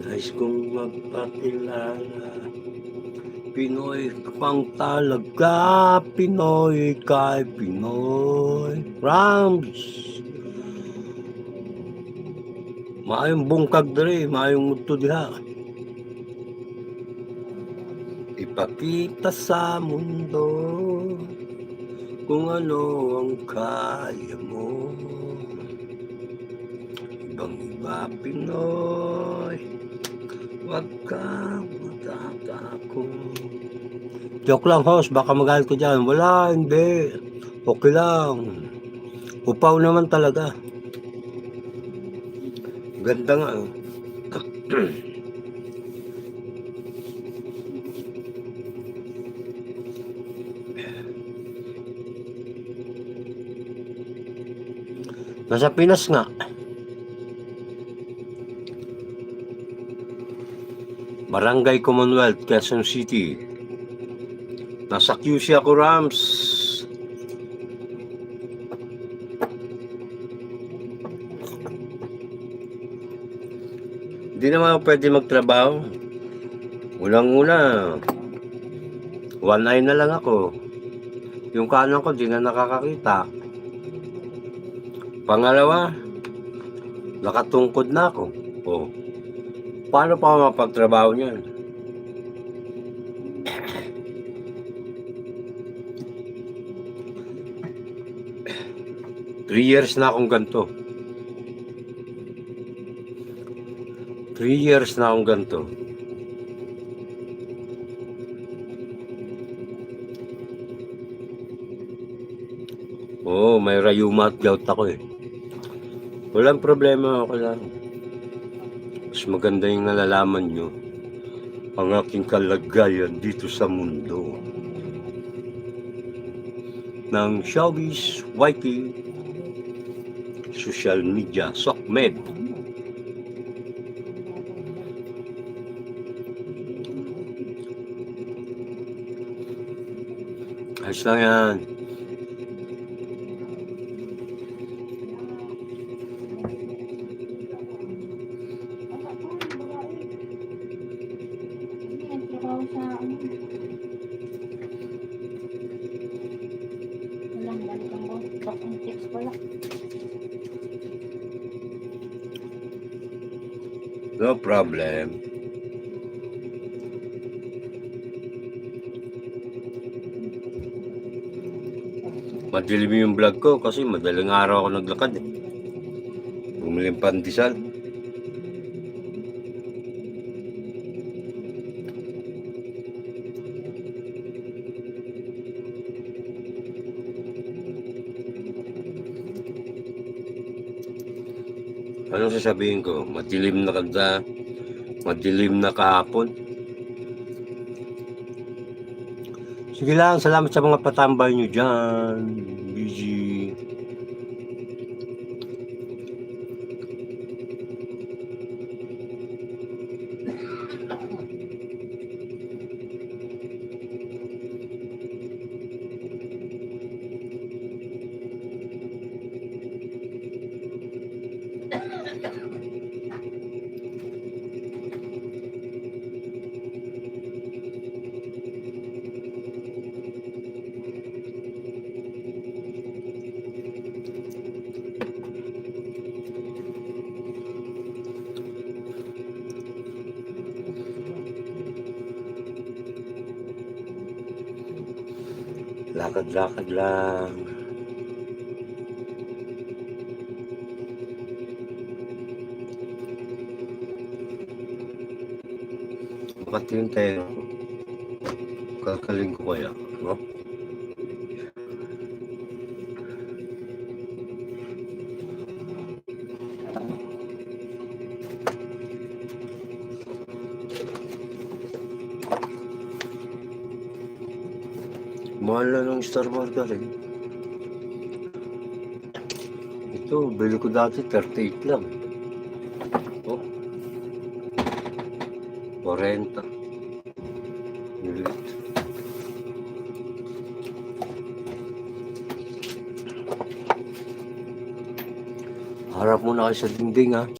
Nais kong magpakilala, Pinoy pang talaga, Pinoy kay Pinoy. Rams! Maayong bungkag diri, maayong mudto diha. Ipakita sa mundo kung ano ang kaya mo. Ibang-iba Pinoy, wag kang magtatakot. Joke lang, host, baka magalit ko dyan. Wala, hindi. Okay lang. Upaw naman talaga. Ganda nga. Nasa Pinas nga. Barangay Commonwealth, Quezon City. Nasa QC ako, Rams. Hindi naman ako pwede magtrabaho. Unang-una, one eye na lang ako. Yung kanan ko, di na nakakakita. Pangalawa, nakatungkod na ako. Oh. Paano pa ako mapagtrabaho niyan? Three years na akong ganito. 3 years na akong ganito. Oo, may rayuma at gout ako eh. Walang problema, ako lang. Mas maganda yung nalalaman nyo ang aking kalagayan dito sa mundo ng showbiz, YT, social media, SOCMED. Ayos lang yan. No problem. Madilim yung vlog ko kasi madaling araw ako naglakad eh. Bumili ng pandesal. Anong sasabihin ko? Madilim na kahapon. Sige lang, salamat sa mga patambay nyo dyan. Busy. Lakad-lakad lang. Bakit yung tayo? Kakaling ko kaya, no? Mahal na ng Star Burger eh. Ito, bili ko dati 38 lang. Oh. 40. Nilit. Harap muna kayo sa dingding ha.